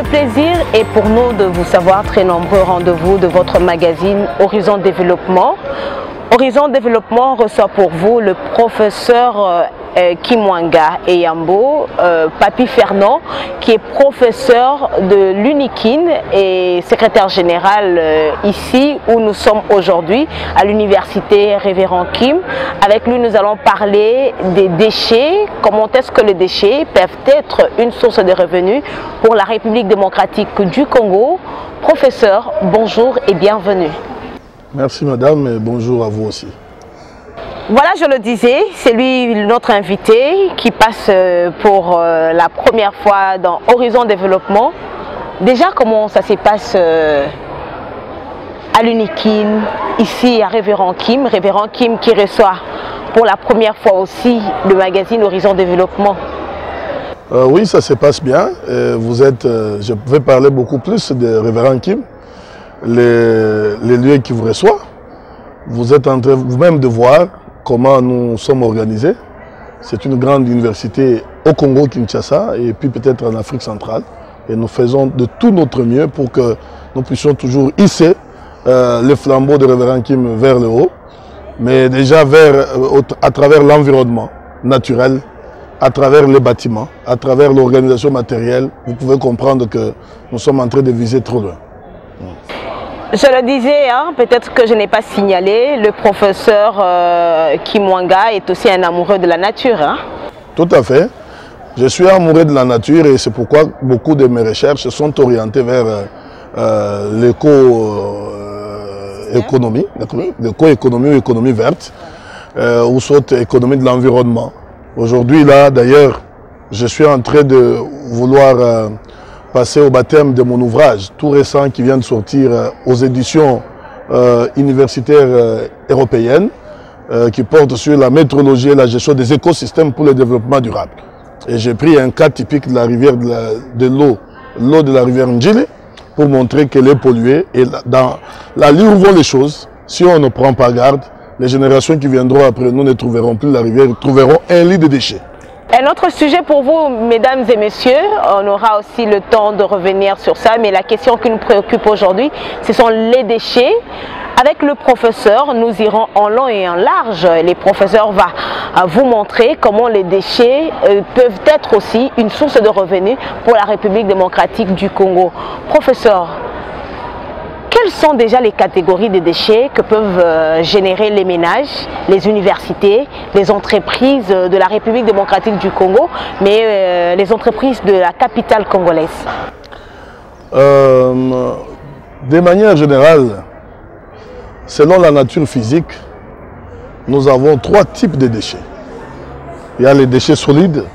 plaisir est pour nous de vous savoir très nombreux rendez-vous de votre magazine Horizon Développement. Horizon Développement reçoit pour vous le professeur Kimwanga Eyambo, Papi Fernand, qui est professeur de l'UNIKIN et secrétaire général ici où nous sommes aujourd'hui à l'université Révérend Kim. Avec lui, nous allons parler des déchets, comment est-ce que les déchets peuvent être une source de revenus pour la République démocratique du Congo. Professeur, bonjour et bienvenue. Merci madame et bonjour à vous aussi. Voilà, je le disais, c'est lui notre invité qui passe pour la première fois dans Horizon Développement. Déjà, comment ça se passe à l'UNIKIN, ici à Révérend Kim qui reçoit pour la première fois aussi le magazine Horizon Développement. Oui, ça se passe bien. Je vais parler beaucoup plus de Révérend Kim. Les lieux qui vous reçoivent. Vous êtes en train vous-même de voir comment nous sommes organisés. C'est une grande université au Congo, Kinshasa, et puis peut-être en Afrique centrale. Et nous faisons de tout notre mieux pour que nous puissions toujours hisser les flambeaux de Révérend Kim vers le haut, mais déjà à travers l'environnement naturel, à travers les bâtiments, à travers l'organisation matérielle. Vous pouvez comprendre que nous sommes en train de viser trop loin. Je le disais, hein, peut-être que je n'ai pas signalé, le professeur Kimwanga est aussi un amoureux de la nature. Hein? Tout à fait. Je suis amoureux de la nature et c'est pourquoi beaucoup de mes recherches sont orientées vers l'éco-économie, l'éco-économie ou économie verte, ou soit économie de l'environnement. Aujourd'hui, là, d'ailleurs, je suis en train de vouloir passer au baptême de mon ouvrage tout récent qui vient de sortir aux éditions universitaires européennes qui porte sur la métrologie et la gestion des écosystèmes pour le développement durable. Et j'ai pris un cas typique de la rivière de l'eau de la rivière Ndjili pour montrer qu'elle est polluée. Et dans la ligne où vont les choses, si on ne prend pas garde, les générations qui viendront après nous ne trouveront plus la rivière, trouveront un lit de déchets. Un autre sujet pour vous, mesdames et messieurs, on aura aussi le temps de revenir sur ça, mais la question qui nous préoccupe aujourd'hui, ce sont les déchets. Avec le professeur, nous irons en long et en large. Le professeur va vous montrer comment les déchets peuvent être aussi une source de revenus pour la République démocratique du Congo. Professeur, quelles sont déjà les catégories de déchets que peuvent générer les ménages, les universités, les entreprises de la République démocratique du Congo, mais les entreprises de la capitale congolaise? De manière générale, selon la nature physique, nous avons trois types de déchets. Il y a les déchets solides,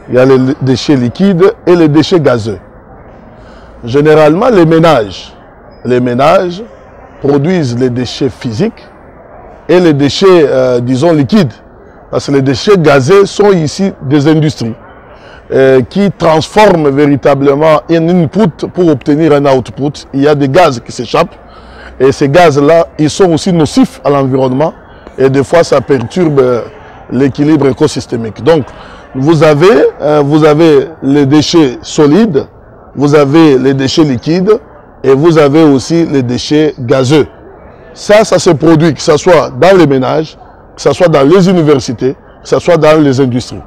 il y a les déchets liquides et les déchets gazeux. Généralement, les ménages produisent les déchets physiques et les déchets, disons, liquides. Parce que les déchets gazés sont ici des industries qui transforment véritablement un input pour obtenir un output. Il y a des gaz qui s'échappent et ces gaz-là, ils sont aussi nocifs à l'environnement et des fois ça perturbe l'équilibre écosystémique. Donc, vous avez les déchets solides, vous avez les déchets liquides, et vous avez aussi les déchets gazeux. Ça se produit, que ce soit dans les ménages, que ce soit dans les universités, que ce soit dans les industries.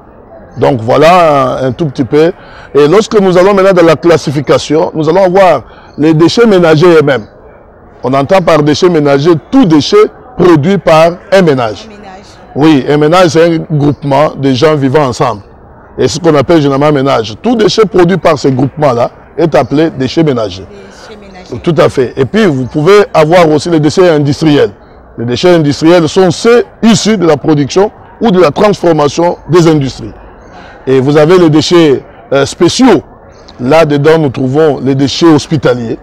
Donc voilà un tout petit peu. Et lorsque nous allons maintenant dans la classification, nous allons voir les déchets ménagers eux-mêmes. On entend par déchets ménagers tout déchet produit par un ménage. Oui, un ménage c'est un groupement de gens vivant ensemble. Et ce qu'on appelle généralement ménage. Tout déchet produit par ces groupements-là est appelé déchets ménagers. Tout à fait. Et puis, vous pouvez avoir aussi les déchets industriels. Les déchets industriels sont ceux issus de la production ou de la transformation des industries. Et vous avez les déchets spéciaux. Là-dedans, nous trouvons les déchets hospitaliers.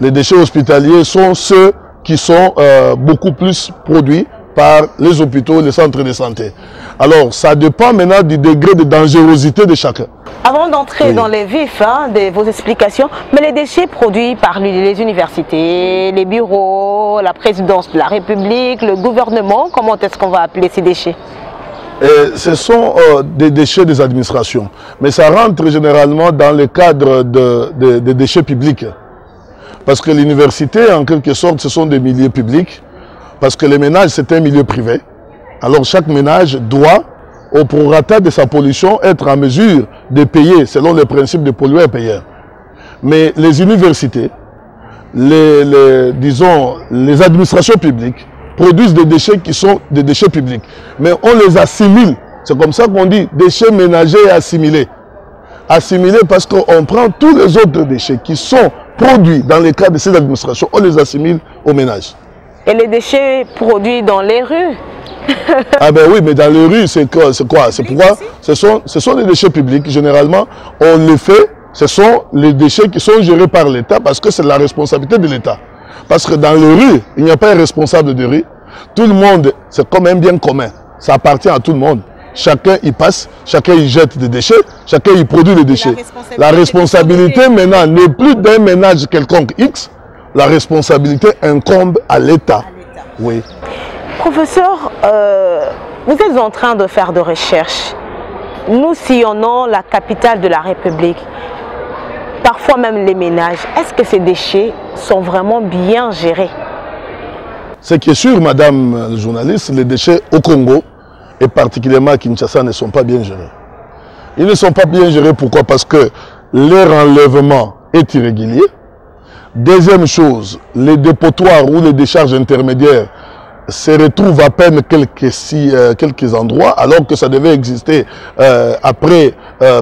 Les déchets hospitaliers sont ceux qui sont beaucoup plus produits par les hôpitaux, les centres de santé. Alors, ça dépend maintenant du degré de dangerosité de chacun. Avant d'entrer dans les vifs de vos explications, mais les déchets produits par les universités, les bureaux, la présidence de la République, le gouvernement, comment est-ce qu'on va appeler ces déchets? ce sont des déchets des administrations. Mais ça rentre généralement dans le cadre des déchets publics. Parce que l'université, en quelque sorte, ce sont des milieux publics. Parce que les ménages, c'est un milieu privé. Alors chaque ménage doit, au prorata de sa pollution, être en mesure de payer selon les principes de pollueur-payeur. Mais les universités, disons, les administrations publiques produisent des déchets qui sont des déchets publics. Mais on les assimile. C'est comme ça qu'on dit déchets ménagers et assimilés. Assimilés parce qu'on prend tous les autres déchets qui sont produits dans le cadre de ces administrations, on les assimile aux ménages. Et les déchets produits dans les rues? Ah ben oui, mais dans les rues, c'est quoi? C'est pourquoi ce sont des déchets publics. Généralement, on les fait, ce sont les déchets qui sont gérés par l'État parce que c'est la responsabilité de l'État. Parce que dans les rues, il n'y a pas un responsable de rue. Tout le monde, c'est comme un bien commun. Ça appartient à tout le monde. Chacun y passe, chacun y jette des déchets, chacun y produit des déchets. La responsabilité maintenant n'est plus d'un ménage quelconque X. La responsabilité incombe à l'État. Oui. Professeur, vous êtes en train de faire des recherches. Nous sillonnons la capitale de la République. Parfois même les ménages. Est-ce que ces déchets sont vraiment bien gérés? Ce qui est sûr, madame la journaliste, les déchets au Congo, et particulièrement à Kinshasa, ne sont pas bien gérés. Ils ne sont pas bien gérés, pourquoi? Parce que leur enlèvement est irrégulier. Deuxième chose, les dépotoirs ou les décharges intermédiaires se retrouvent à peine quelques endroits, alors que ça devait exister après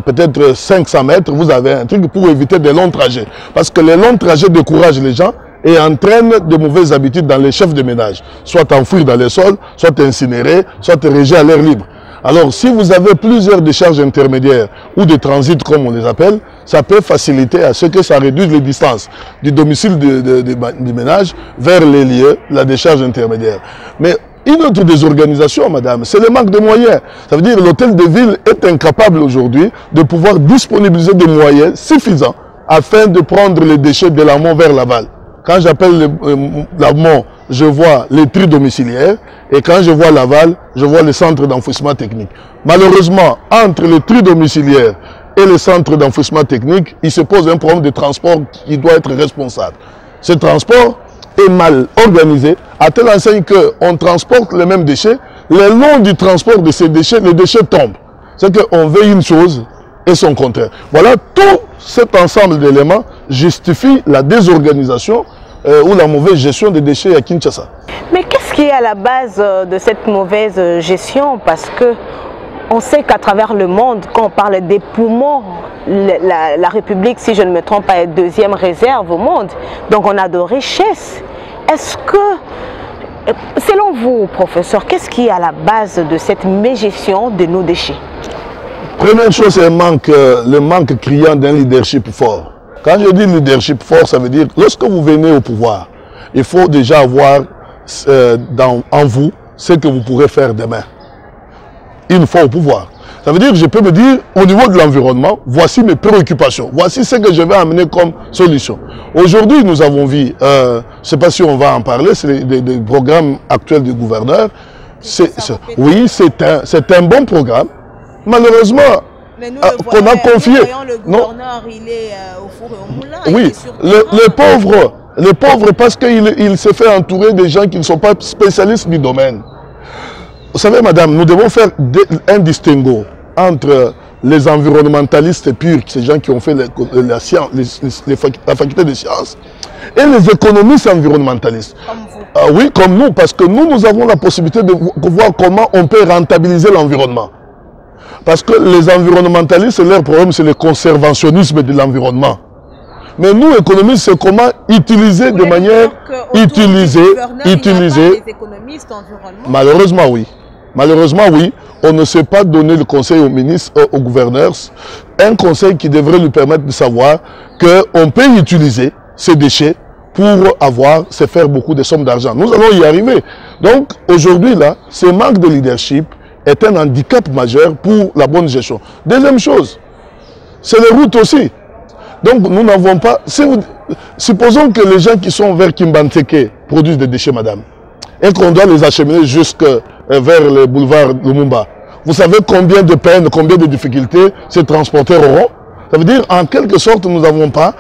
peut-être 500 mètres. Vous avez un truc pour éviter des longs trajets. Parce que les longs trajets découragent les gens et entraînent de mauvaises habitudes dans les chefs de ménage. Soit enfouir dans les sols, soit incinérés, soit régés à l'air libre. Alors, si vous avez plusieurs décharges intermédiaires ou de transit, comme on les appelle, ça peut faciliter à ce que ça réduise les distances du domicile du ménage vers les lieux, la décharge intermédiaire. Mais une autre désorganisation, madame, c'est le manque de moyens. Ça veut dire que l'hôtel de ville est incapable aujourd'hui de pouvoir disponibiliser des moyens suffisants afin de prendre les déchets de l'amont vers l'aval. Quand j'appelle l'amont, je vois les tri domiciliaires et quand je vois l'aval, je vois le centre d'enfouissement technique. Malheureusement, entre les tri domiciliaires et le centre d'enfouissement technique, il se pose un problème de transport qui doit être responsable. Ce transport est mal organisé, à telle enseigne qu'on transporte les mêmes déchets. Le long du transport de ces déchets, les déchets tombent. C'est qu'on veut une chose et son contraire. Voilà, tout cet ensemble d'éléments justifie la désorganisation ou la mauvaise gestion des déchets à Kinshasa. Mais qu'est-ce qui est à la base de cette mauvaise gestion? Parce que on sait qu'à travers le monde, quand on parle des poumons, la République, si je ne me trompe pas, est deuxième réserve au monde. Donc on a de richesses. Est-ce que, selon vous, professeur, qu'est-ce qui est à la base de cette mégestion de nos déchets? Première chose, c'est le manque criant d'un leadership fort. Quand je dis leadership fort, ça veut dire lorsque vous venez au pouvoir, il faut déjà avoir en vous ce que vous pourrez faire demain. Une fois au pouvoir. Ça veut dire que je peux me dire, au niveau de l'environnement, voici mes préoccupations. Voici ce que je vais amener comme solution. Aujourd'hui, nous avons vu, je ne sais pas si on va en parler, c'est des programmes actuels du gouverneur. Oui, c'est un bon programme. Malheureusement, qu'on a confié. Le gouverneur, il est au four et au moulin. Oui, les pauvres parce qu'il se fait entourer de gens qui ne sont pas spécialistes du domaine. Vous savez, madame, nous devons faire un distinguo entre les environnementalistes purs, ces gens qui ont fait la faculté des sciences, et les économistes environnementalistes. Comme vous. Oui, comme nous, parce que nous avons la possibilité de voir comment on peut rentabiliser l'environnement. Parce que les environnementalistes, leur problème, c'est le conservationnisme de l'environnement. Mais nous, économistes, c'est comment utiliser de manière... Utiliser. Malheureusement, oui. Malheureusement, oui. On ne sait pas donner le conseil aux ministres, aux gouverneurs. Un conseil qui devrait lui permettre de savoir qu'on peut utiliser ces déchets pour se faire beaucoup de sommes d'argent. Nous allons y arriver. Donc, aujourd'hui, là, ce manque de leadership est un handicap majeur pour la bonne gestion. Deuxième chose, c'est les routes aussi. Donc nous n'avons pas... supposons que les gens qui sont vers Kimbanteke produisent des déchets, madame, et qu'on doit les acheminer jusque vers le boulevard Lumumba. vous savez combien de peines, combien de difficultés ces transporteurs auront? Ça veut dire, en quelque sorte, nous n'avons pas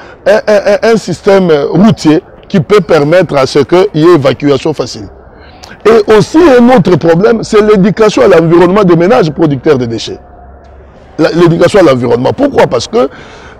un système routier qui peut permettre à ce qu'il y ait évacuation facile. Et aussi, un autre problème, c'est l'éducation à l'environnement des ménages producteurs de déchets. L'éducation à l'environnement. Pourquoi? Parce que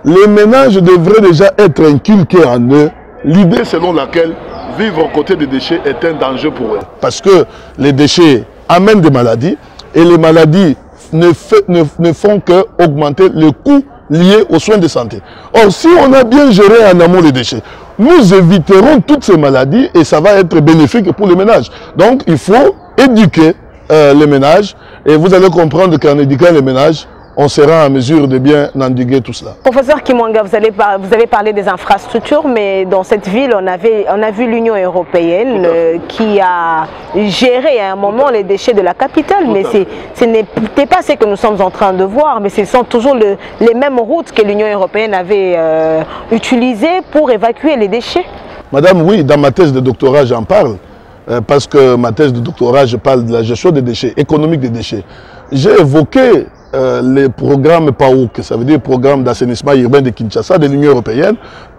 les ménages devraient déjà être inculqués en eux l'idée selon laquelle vivre aux côtés des déchets est un danger pour eux. Parce que les déchets amènent des maladies et les maladies ne font qu'augmenter le coût lié aux soins de santé. Or, si on a bien géré en amont les déchets, nous éviterons toutes ces maladies et ça va être bénéfique pour les ménages. Donc, il faut éduquer les ménages et vous allez comprendre qu'en éduquant les ménages, on sera en mesure de bien endiguer tout cela. Professeur Kimwanga, vous avez parlé des infrastructures, mais dans cette ville, on a vu l'Union européenne qui a géré à un moment les déchets de la capitale. Mais ce n'était pas ce que nous sommes en train de voir, mais ce sont toujours les mêmes routes que l'Union européenne avait utilisées pour évacuer les déchets. Madame, oui, dans ma thèse de doctorat, j'en parle. Parce que ma thèse de doctorat, je parle de la gestion des déchets, économique des déchets. J'ai évoqué les programmes PAOK, ça veut dire programme d'assainissement urbain de Kinshasa, de l'Union européenne,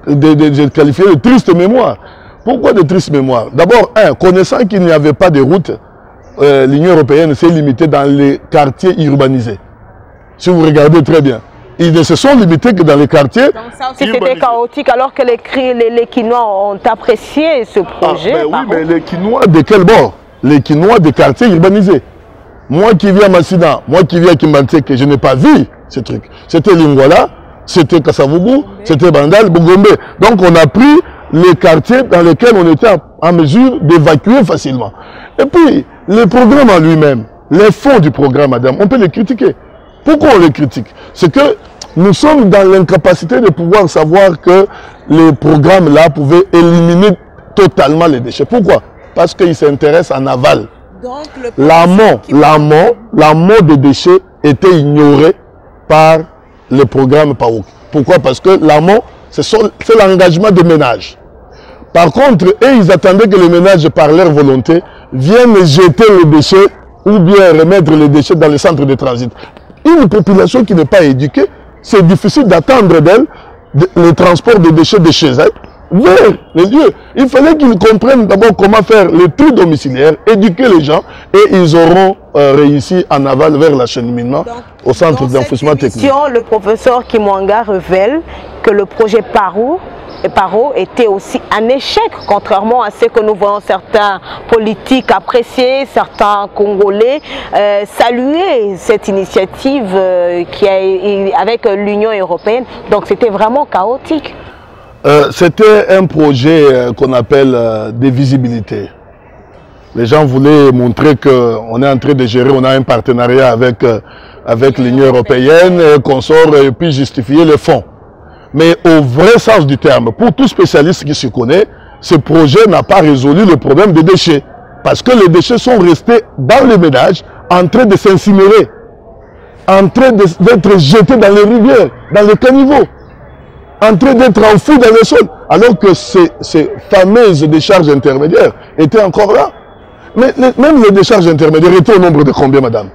j'ai qualifié de triste mémoire. Pourquoi de triste mémoire? D'abord, connaissant qu'il n'y avait pas de route, l'Union européenne s'est limitée dans les quartiers urbanisés. Si vous regardez très bien. Ils ne se sont limités que dans les quartiers. Donc ça aussi c'était chaotique alors que les Kinois ont apprécié ce projet. Oui, mais les Kinois de quel bord? Les Kinois des quartiers urbanisés. Moi qui vis à Massina, moi qui vis à Kimbantseke, je n'ai pas vu ce truc. C'était Lingwala, c'était Kasavubu, c'était Bandal, Bugombe. Donc on a pris les quartiers dans lesquels on était en mesure d'évacuer facilement. Et puis, le programme en lui-même, les fonds du programme, madame, on peut les critiquer. Pourquoi on les critique? C'est que nous sommes dans l'incapacité de pouvoir savoir que les programmes-là pouvaient éliminer totalement les déchets. Pourquoi? Parce qu'ils s'intéressent en aval. L'amont des déchets était ignoré par le programme PAOK. Pourquoi? Parce que l'amont, c'est l'engagement des ménages. Par contre, ils attendaient que les ménages, par leur volonté, viennent jeter les déchets ou bien remettre les déchets dans les centres de transit. Une population qui n'est pas éduquée, c'est difficile d'attendre d'elle le transport de déchets de chez elle vers les lieux. Il fallait qu'ils comprennent d'abord comment faire le tri domiciliaire, éduquer les gens et ils auront réussi en aval vers l'acheminement au centre d'enfouissement technique. Le professeur Kimwanga révèle que le projet PARO était aussi un échec, contrairement à ce que nous voyons certains politiques apprécier, certains Congolais saluer cette initiative avec l'Union européenne. Donc c'était vraiment chaotique. C'était un projet qu'on appelle de visibilité. Les gens voulaient montrer qu'on est en train de gérer, on a un partenariat avec l'Union européenne, qu'on sort et puis justifier les fonds. Mais au vrai sens du terme, pour tout spécialiste qui se connaît, ce projet n'a pas résolu le problème des déchets. Parce que les déchets sont restés dans les ménages, en train de s'incinérer, en train d'être jetés dans les rivières, dans les caniveaux, en train d'être enfouis dans le sol, alors que ces fameuses décharges intermédiaires étaient encore là. Mais même les décharges intermédiaires étaient au nombre de combien, madame?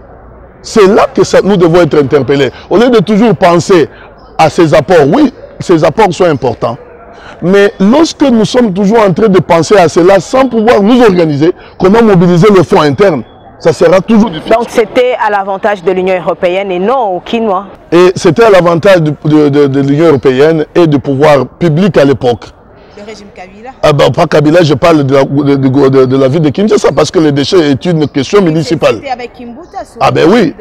C'est là que nous devons être interpellés. Au lieu de toujours penser à ces apports, oui, ces apports sont importants. Mais lorsque nous sommes toujours en train de penser à cela sans pouvoir nous organiser, comment mobiliser les fonds internes, ça sera toujours difficile. Donc c'était à l'avantage de l'Union européenne et non aux Kinois. Et c'était à l'avantage de l'Union européenne et du pouvoir public à l'époque. Le régime Kabila? Pas Kabila, je parle de la ville de Kinshasa parce que les déchets est une question municipale. C'était avec Kimbuta, oui,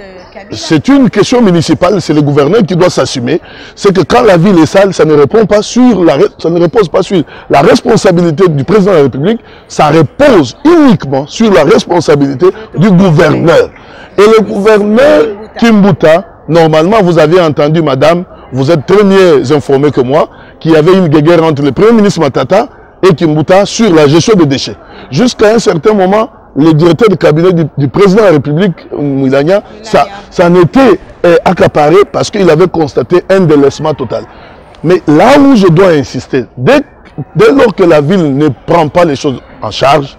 c'est une question municipale, c'est le gouverneur qui doit s'assumer. C'est que quand la ville est sale, ça ne repose pas sur la responsabilité du président de la République, ça repose uniquement sur la responsabilité du gouverneur. Et le gouverneur Kimbuta, normalement, vous avez entendu, madame, vous êtes très mieux informé que moi, qu'il y avait une guerre entre le premier ministre Matata et Kimbuta sur la gestion des déchets. Jusqu'à un certain moment, le directeur de cabinet du président de la République, Moulania, ça en était accaparé parce qu'il avait constaté un délaissement total. Mais là où je dois insister, dès lors que la ville ne prend pas les choses en charge,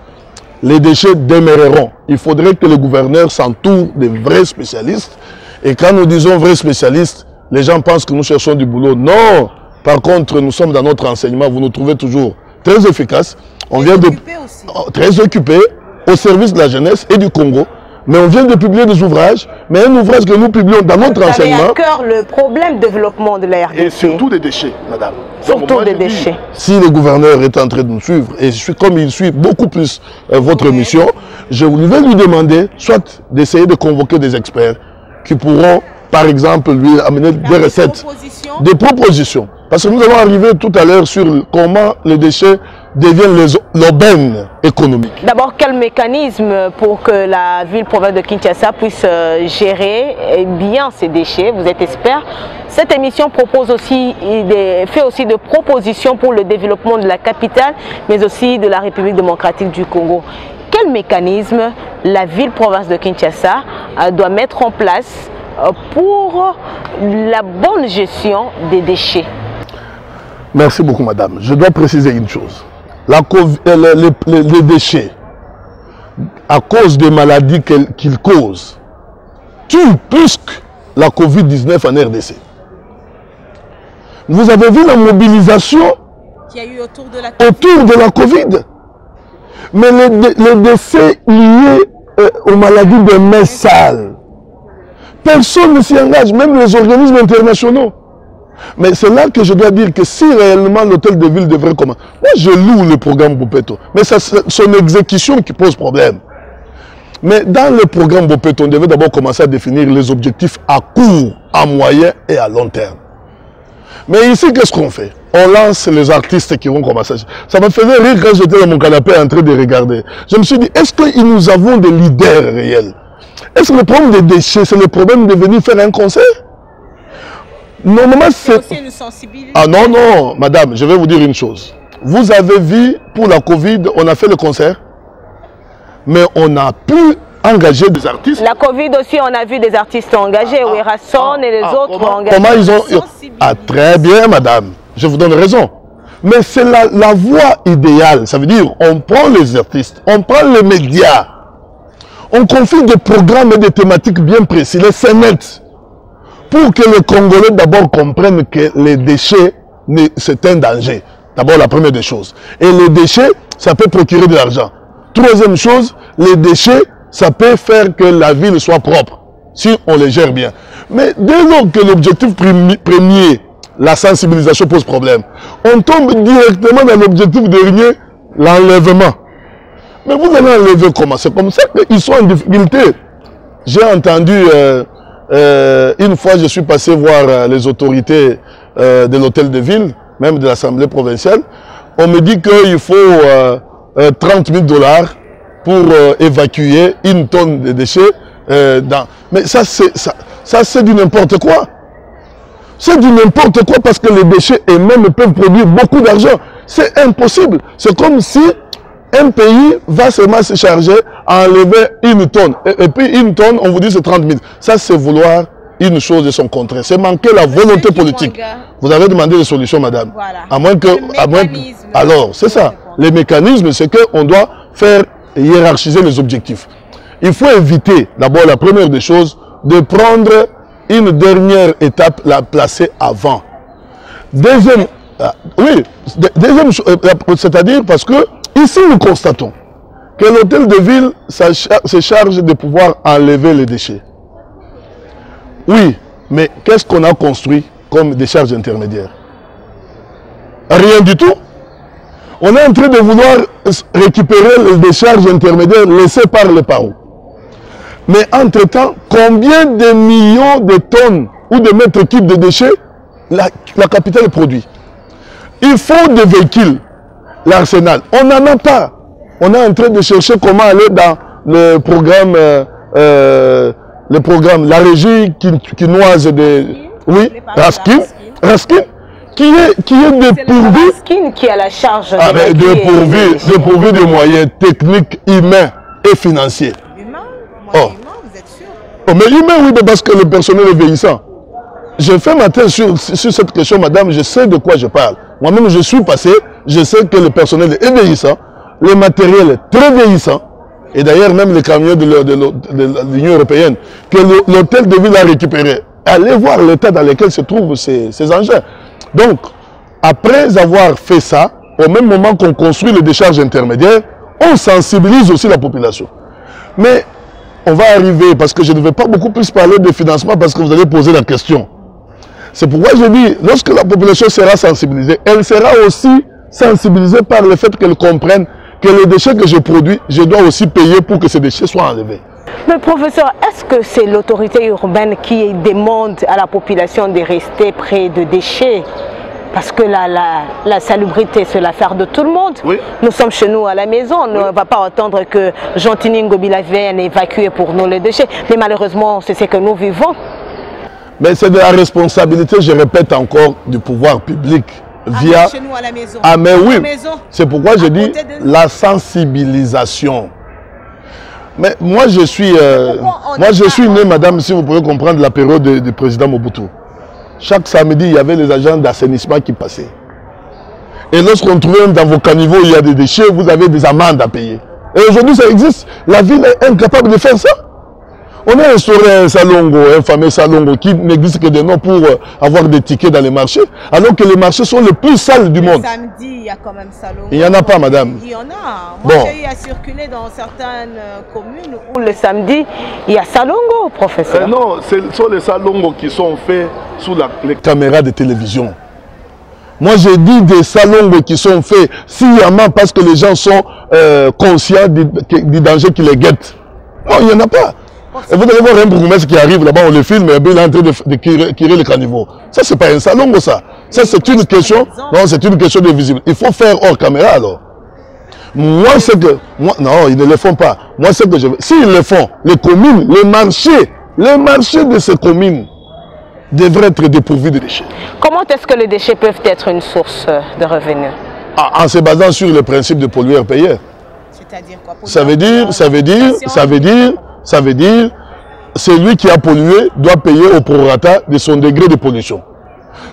les déchets demeureront. Il faudrait que le gouverneur s'entoure de vrais spécialistes. Et quand nous disons vrais spécialistes, les gens pensent que nous cherchons du boulot. Non! Par contre, nous sommes dans notre enseignement, vous nous trouvez toujours très efficaces. On vient de très occupés au service de la jeunesse et du Congo. Mais on vient de publier des ouvrages, mais un ouvrage que nous publions dans notre enseignement. Vous avez à cœur le problème de développement de la RDC. Et surtout des déchets, madame. Surtout des déchets. Si le gouverneur est en train de nous suivre, et comme il suit beaucoup plus votre mission, je vais lui demander soit d'essayer de convoquer des experts qui pourront, par exemple, lui amener des recettes, des propositions. Parce que nous allons arriver tout à l'heure sur comment les déchets deviennent l'aubaine économique. D'abord, quel mécanisme pour que la ville-province de Kinshasa puisse gérer bien ces déchets? Vous êtes expert. Cette émission propose aussi, fait aussi de propositions pour le développement de la capitale, mais aussi de la République démocratique du Congo. Quel mécanisme la ville-province de Kinshasa doit mettre en place pour la bonne gestion des déchets? Merci beaucoup, madame. Je dois préciser une chose. Les déchets, à cause des maladies qu'ils causent, tuent plus que la Covid-19 en RDC. Vous avez vu la mobilisation qu'il y a eu autour de la Covid. Mais les décès liés aux maladies de mains sales, personne ne s'y engage, même les organismes internationaux. Mais c'est là que je dois dire que si réellement l'hôtel de ville devrait commencer, moi je loue le programme Bopeto, mais c'est son exécution qui pose problème. Mais dans le programme Bopeto, on devait d'abord commencer à définir les objectifs à court, à moyen et à long terme. Mais ici, qu'est-ce qu'on fait? On lance les artistes qui vont commencer. Ça me faisait rire quand j'étais dans mon canapé en train de regarder. Je me suis dit, est-ce que nous avons des leaders réels? Est-ce que le problème des déchets, c'est le problème de venir faire un concert? Normalement, c'est aussi une sensibilité. Ah non, non, madame, je vais vous dire une chose. Vous avez vu, pour la Covid, on a fait le concert, mais on a pu engager des artistes. La Covid aussi, on a vu des artistes engagés, oui, Rasson et les autres engagés. Comment ils ont... Ah, très bien, madame, je vous donne raison. Mais c'est la voie idéale, ça veut dire, on prend les artistes, on prend les médias, on confie des programmes et des thématiques bien précis, les CNET, pour que les Congolais d'abord comprennent que les déchets, c'est un danger. D'abord, la première des choses. Et les déchets, ça peut procurer de l'argent. Troisième chose, les déchets, ça peut faire que la ville soit propre, si on les gère bien. Mais dès lors que l'objectif premier, la sensibilisation pose problème, on tombe directement dans l'objectif dernier, l'enlèvement. Mais vous allez enlever comment? C'est comme ça qu'ils sont en difficulté. J'ai entendu... une fois, je suis passé voir les autorités de l'hôtel de ville, même de l'Assemblée provinciale. On me dit qu'il faut 30 000 $ pour évacuer une tonne de déchets. Mais ça, c'est du n'importe quoi. C'est du n'importe quoi parce que les déchets eux-mêmes peuvent produire beaucoup d'argent. C'est impossible. C'est comme si un pays va seulement se charger à enlever une tonne. Et puis une tonne, on vous dit c'est 30 000. Ça, c'est vouloir une chose de son contraire. C'est manquer la volonté politique. Vous avez demandé des solutions, madame. Voilà. À moins que... alors, c'est ça. Les mécanismes, c'est qu'on doit faire hiérarchiser les objectifs. Il faut éviter, d'abord, la première des choses, de prendre une dernière étape, la placer avant. Deuxième... oui, deuxième chose, c'est-à-dire parce que ici, nous constatons que l'hôtel de ville se charge de pouvoir enlever les déchets. Oui, mais qu'est-ce qu'on a construit comme décharge intermédiaire? Rien du tout. On est en train de vouloir récupérer les décharges intermédiaires laissées par les parents. Mais entre-temps, combien de millions de tonnes ou de mètres cubes de déchets la capitale produit? Il faut des véhicules. L'arsenal, on n'en a pas. On est en train de chercher comment aller dans le programme, la régie qui noise des... Oui, Raskin, qui est dépourvu... Raskin qui a la charge dépourvu de moyens techniques, humains et financiers. Humain, vous êtes sûr? Oh, mais humain, oui, parce que le personnel est vieillissant. Je fais ma thèse sur cette question, madame, je sais de quoi je parle. Moi-même, je suis passé, je sais que le personnel est vieillissant, le matériel est très vieillissant, Et d'ailleurs, même les camions de l'Union européenne, que l'hôtel de ville a récupéré. Allez voir l'état dans lequel se trouvent ces engins. Donc, après avoir fait ça, au même moment qu'on construit les décharges intermédiaires, on sensibilise aussi la population. Mais on va arriver, parce que je ne vais pas beaucoup plus parler de financement, parce que vous allez poser la question. C'est pourquoi je dis, lorsque la population sera sensibilisée, elle sera aussi sensibilisée par le fait qu'elle comprenne que les déchets que je produis, je dois aussi payer pour que ces déchets soient enlevés. Mais professeur, est-ce que c'est l'autorité urbaine qui demande à la population de rester près de déchets? Parce que la salubrité, c'est l'affaire de tout le monde. Oui. Nous sommes chez nous à la maison. On ne va pas attendre que Jean-Tini Ngobila vienne évacuer pour nous les déchets. Mais malheureusement, c'est ce que nous vivons. Mais c'est de la responsabilité, je répète encore, du pouvoir public. Via... chez nous à la maison. Ah mais oui, c'est pourquoi je dis la sensibilisation. Mais moi je suis né, madame, si vous pouvez comprendre la période du président Mobutu. Chaque samedi, il y avait les agents d'assainissement qui passaient. Et lorsqu'on trouvait dans vos caniveaux, il y a des déchets, vous avez des amendes à payer. Et aujourd'hui, ça existe. La ville est incapable de faire ça. On a instauré un salongo, un fameux salongo qui n'existe que de nom pour avoir des tickets dans les marchés, alors que les marchés sont les plus sales du monde. Samedi, il y a quand même salongo. Il n'y en a pas, madame. Il y en a. Moi, j'ai eu à circuler dans certaines communes où le samedi, il y a salongo, professeur. Non, ce sont les salongos qui sont faits sous les caméras de télévision. Moi, j'ai dit des salongos qui sont faits sciemment parce que les gens sont conscients du danger qui les guette. Non, il n'y en a pas. Et vous allez voir un bourgmestre qui arrive là-bas, on le filme, et il est en train de curer le caniveau. Ça, c'est pas un salongo, ça. Ça, c'est une question. Non, c'est une question de visible. Il faut faire hors caméra, alors. Moi, c'est que. Non, ils ne le font pas. Moi, c'est que je veux. S'ils le font, les communes, les marchés de ces communes devraient être dépourvus de déchets. Comment est-ce que les déchets peuvent être une source de revenus? En se basant sur le principe de pollueur-payeur. C'est-à-dire quoi? Ça veut dire, celui qui a pollué doit payer au prorata de son degré de pollution.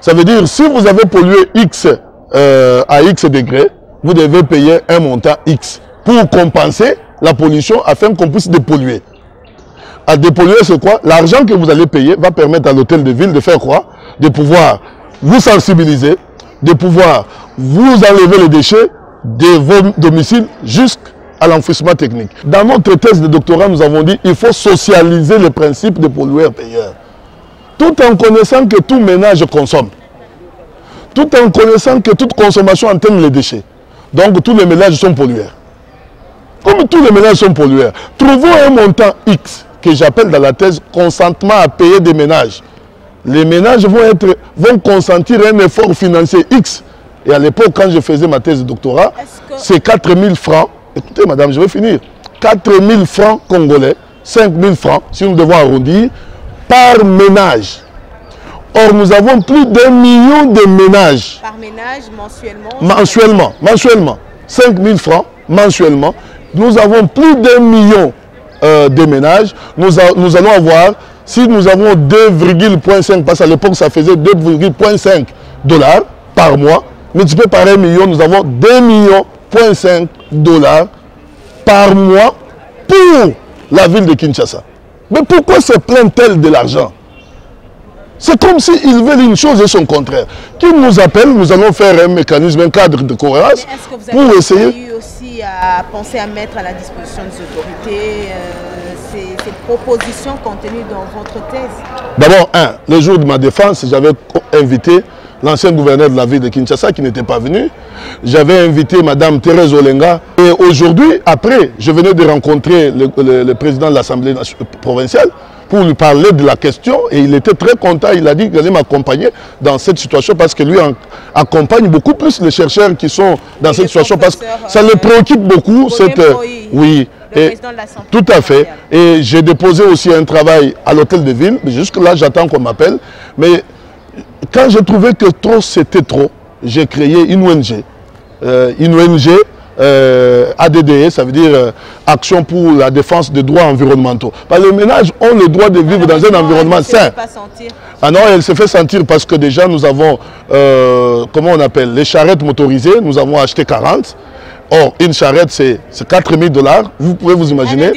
Ça veut dire, si vous avez pollué X à X degrés, vous devez payer un montant X pour compenser la pollution afin qu'on puisse dépolluer. À dépolluer, c'est quoi? L'argent que vous allez payer va permettre à l'hôtel de ville de faire quoi? De pouvoir vous sensibiliser, de pouvoir vous enlever les déchets de vos domiciles jusqu'à l'enfouissement technique. Dans notre thèse de doctorat, nous avons dit qu'il faut socialiser le principe de pollueur-payeur. Tout en connaissant que tout ménage consomme. Tout en connaissant que toute consommation entraîne les déchets. Donc tous les ménages sont pollueurs. Comme tous les ménages sont pollueurs, trouvons un montant X que j'appelle dans la thèse consentement à payer des ménages. Les ménages vont consentir un effort financier X. Et à l'époque, quand je faisais ma thèse de doctorat, c'est 4 000 francs. Écoutez, madame, je vais finir. 4 000 francs congolais, 5 000 francs, si nous devons arrondir, par ménage. Or, nous avons plus d'1 million de ménages. Par ménage, mensuellement? Mensuellement. 5 000 francs mensuellement. Nous avons plus d'1 million de ménages. Nous allons avoir, si nous avons 2,5, parce qu'à l'époque, ça faisait 2,5 $ par mois, multiplié par 1 million, nous avons 2,5 millions $ par mois pour la ville de Kinshasa. Mais pourquoi se plaignent-elles de l'argent? C'est comme s'ils veulent une chose et son contraire. Qu'ils nous appellent, nous allons faire un mécanisme, un cadre de cohérence pour essayer. Est-ce que vous avez eu aussi à penser à mettre à la disposition des autorités ces propositions contenues dans votre thèse? D'abord, le jour de ma défense, j'avais invité l'ancien gouverneur de la ville de Kinshasa qui n'était pas venu. J'avais invité Mme Thérèse Olenga. Et aujourd'hui, après, je venais de rencontrer le président de l'Assemblée provinciale pour lui parler de la question. Et il était très content. Il a dit qu'il allait m'accompagner dans cette situation parce que lui accompagne beaucoup plus les chercheurs qui sont dans cette situation parce que ça les préoccupe beaucoup. Oui, et, tout à fait. Et j'ai déposé aussi un travail à l'hôtel de ville. Jusque-là, j'attends qu'on m'appelle. Mais quand j'ai trouvé que trop c'était trop, j'ai créé une ONG. ADDE, ça veut dire Action pour la défense des droits environnementaux. Parce que les ménages ont le droit de vivre dans un environnement sain. Ah non, elle se fait sentir parce que déjà nous avons, comment on appelle, les charrettes motorisées, nous avons acheté 40. Or, une charrette, c'est 4 000 $. Vous pouvez vous imaginer.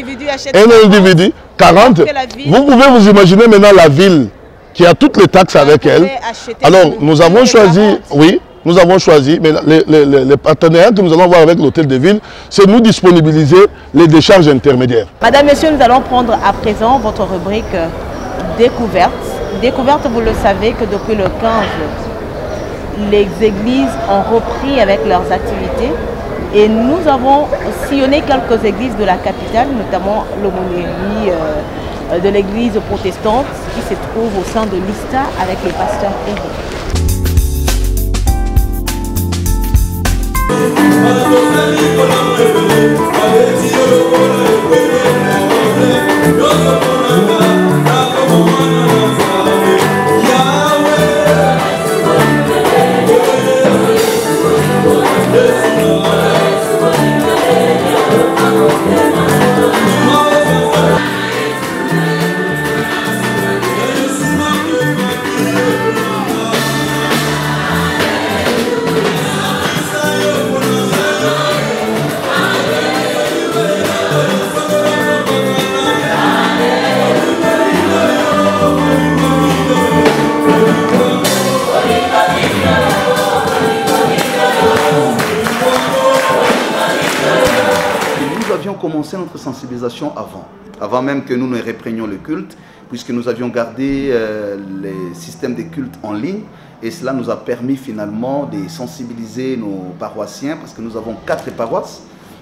Un individu, 40. Vous pouvez vous imaginer maintenant la ville qui a toutes les taxes avec elle. Alors, nous avons choisi, oui, nous avons choisi, mais les partenariats que nous allons avoir avec l'hôtel de ville, c'est nous disponibiliser les décharges intermédiaires. Madame, Messieurs, nous allons prendre à présent votre rubrique découverte. Découverte, vous le savez que depuis le 15, les églises ont repris avec leurs activités. Et nous avons sillonné quelques églises de la capitale, notamment l'aumônerie de l'église protestante qui se trouve au sein de l'ISTA avec le pasteur Eric. Commencé notre sensibilisation avant même que nous ne reprenions le culte, puisque nous avions gardé les systèmes de culte en ligne, et cela nous a permis finalement de sensibiliser nos paroissiens, parce que nous avons 4 paroisses.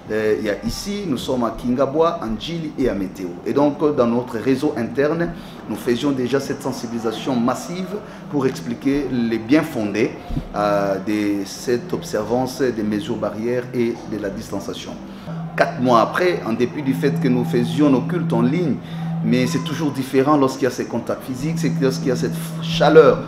Il y a ici, nous sommes à Kingabwa, à Ndjili et à Météo. Et donc dans notre réseau interne, nous faisions déjà cette sensibilisation massive pour expliquer les bien fondés de cette observance des mesures barrières et de la distanciation. 4 mois après, en dépit du fait que nous faisions nos cultes en ligne, mais c'est toujours différent lorsqu'il y a ces contacts physiques, c'est lorsqu'il y a cette chaleur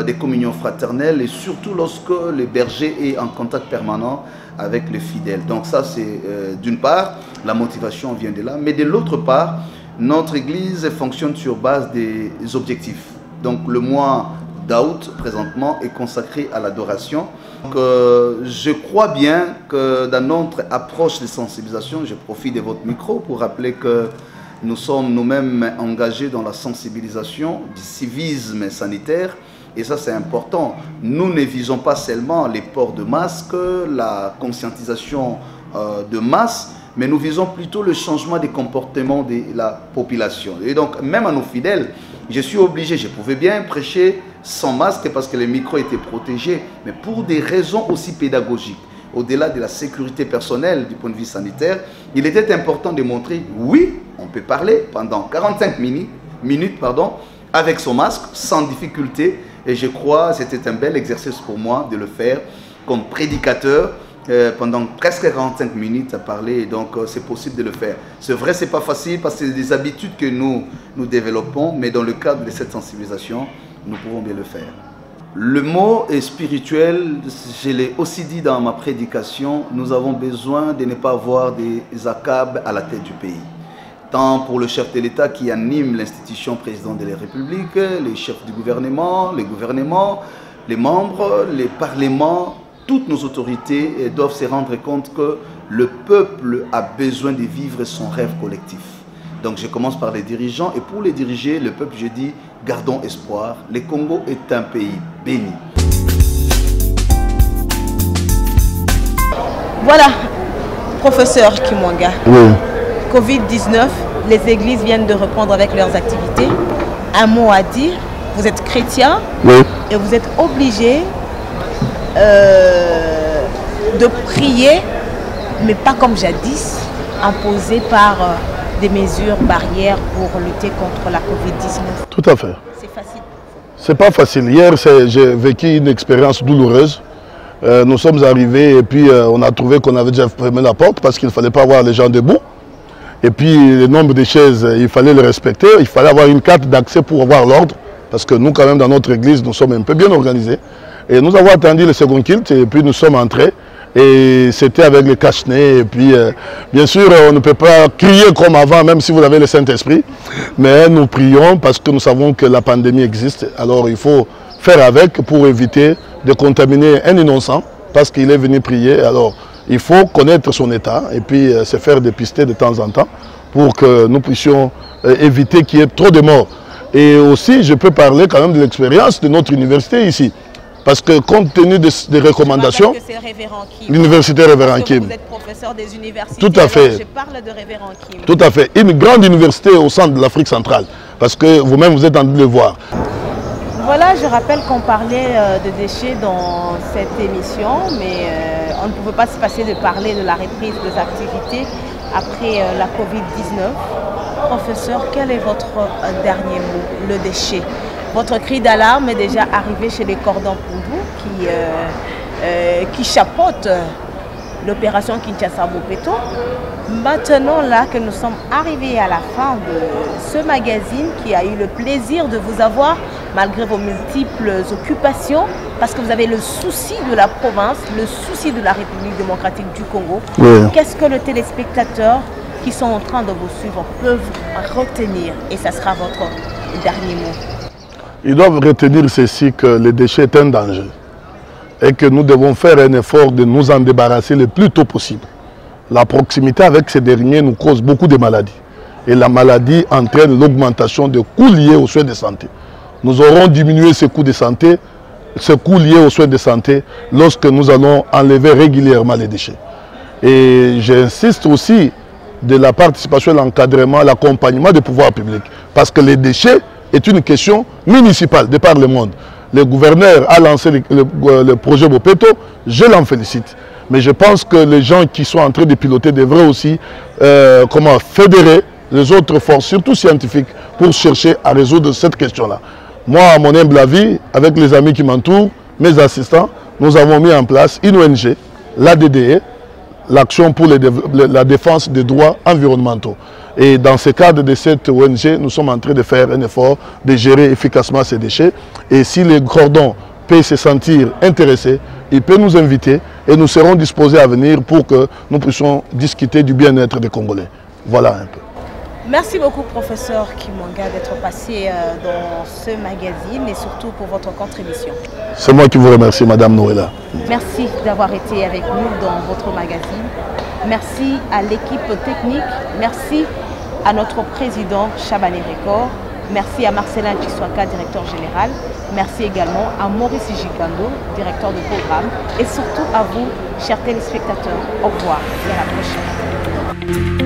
des communions fraternelles et surtout lorsque le berger est en contact permanent avec les fidèles. Donc ça, c'est d'une part, la motivation vient de là, mais de l'autre part, notre église fonctionne sur base des objectifs. Donc le mois d'août, présentement, est consacré à l'adoration. Je crois bien que dans notre approche de sensibilisation, je profite de votre micro pour rappeler que nous sommes nous-mêmes engagés dans la sensibilisation du civisme sanitaire. Et ça, c'est important. Nous ne visons pas seulement les ports de masques, la conscientisation de masse, mais nous visons plutôt le changement des comportements de la population. Et donc, même à nos fidèles, je suis obligé, je pouvais bien prêcher sans masque parce que les micros étaient protégés, mais pour des raisons aussi pédagogiques. Au-delà de la sécurité personnelle du point de vue sanitaire, il était important de montrer, oui, on peut parler pendant 45 minutes avec son masque, sans difficulté. Et je crois que c'était un bel exercice pour moi de le faire comme prédicateur pendant presque 45 minutes à parler. Et donc, c'est possible de le faire. C'est vrai, ce n'est pas facile parce que c'est des habitudes que nous développons, mais dans le cadre de cette sensibilisation, nous pouvons bien le faire. Le mot est spirituel, je l'ai aussi dit dans ma prédication, nous avons besoin de ne pas avoir des ACAB à la tête du pays. Tant pour le chef de l'État qui anime l'institution président de la République, les chefs du gouvernement, les gouvernements, les membres, les parlements, toutes nos autorités doivent se rendre compte que le peuple a besoin de vivre son rêve collectif. Donc je commence par les dirigeants et pour les diriger, le peuple, je dis, gardons espoir. Le Congo est un pays béni. Voilà, professeur Kimwanga. Oui. Covid-19, les églises viennent de reprendre avec leurs activités. Un mot à dire, vous êtes chrétien, oui, et vous êtes obligé de prier, mais pas comme jadis, imposé par des mesures barrières pour lutter contre la Covid-19. Tout à fait. C'est facile. C'est pas facile. Hier, j'ai vécu une expérience douloureuse. Nous sommes arrivés et puis on a trouvé qu'on avait déjà fermé la porte parce qu'il ne fallait pas avoir les gens debout. Et puis le nombre de chaises, il fallait le respecter. Il fallait avoir une carte d'accès pour avoir l'ordre. Parce que nous, quand même, dans notre église, nous sommes un peu bien organisés. Et nous avons attendu le second culte et puis nous sommes entrés. Et c'était avec le cache-nez. Et puis, bien sûr, on ne peut pas crier comme avant, même si vous avez le Saint-Esprit. Mais nous prions parce que nous savons que la pandémie existe. Alors, il faut faire avec pour éviter de contaminer un innocent parce qu'il est venu prier. Alors, Il faut connaître son état et puis se faire dépister de temps en temps pour que nous puissions éviter qu'il y ait trop de morts. Et aussi, je peux parler quand même de l'expérience de notre université ici. Parce que compte tenu des recommandations, l'université Révérend Kim. Vous êtes professeur des universités. Tout à fait. Je parle de Révérend Kim. Tout à fait. Une grande université au centre de l'Afrique centrale. Parce que vous-même, vous êtes en train de le voir. Voilà, je rappelle qu'on parlait de déchets dans cette émission, mais on ne pouvait pas se passer de parler de la reprise des activités après la Covid-19. Professeur, quel est votre dernier mot, le déchet? Votre cri d'alarme est déjà arrivé chez les cordons pour vous qui chapeautent l'opération Kinshasa-Bopeto. Maintenant, là que nous sommes arrivés à la fin de ce magazine qui a eu le plaisir de vous avoir, malgré vos multiples occupations, parce que vous avez le souci de la province, le souci de la République démocratique du Congo. Oui. Qu'est-ce que les téléspectateurs qui sont en train de vous suivre peuvent retenir? Et ça sera votre dernier mot. Ils doivent retenir ceci, que le déchet est un danger et que nous devons faire un effort de nous en débarrasser le plus tôt possible. La proximité avec ces derniers nous cause beaucoup de maladies et la maladie entraîne l'augmentation des coûts liés aux soins de santé. Nous aurons diminué ces coûts de santé, ces coûts liés aux soins de santé lorsque nous allons enlever régulièrement les déchets. Et j'insiste aussi de la participation, l'encadrement, l'accompagnement des pouvoirs publics parce que les déchets est une question municipale de par le monde. Le gouverneur a lancé le projet Bopeto, je l'en félicite. Mais je pense que les gens qui sont en train de piloter devraient aussi fédérer les autres forces, surtout scientifiques, pour chercher à résoudre cette question-là. Moi, à mon humble avis, avec les amis qui m'entourent, mes assistants, nous avons mis en place une ONG, l'ADDE, l'Action pour la défense des droits environnementaux. Et dans ce cadre de cette ONG, nous sommes en train de faire un effort de gérer efficacement ces déchets. Et si les cordons peuvent se sentir intéressés, ils peuvent nous inviter et nous serons disposés à venir pour que nous puissions discuter du bien-être des Congolais. Voilà un peu. Merci beaucoup, professeur Kimwanga, d'être passé dans ce magazine et surtout pour votre contribution. C'est moi qui vous remercie, Madame Noëlla. Merci d'avoir été avec nous dans votre magazine. Merci à l'équipe technique. Merci à notre président Chabané Record. Merci à Marcelin Chiswaka, directeur général. Merci également à Maurice Gigando, directeur de programme. Et surtout à vous, chers téléspectateurs. Au revoir et à la prochaine.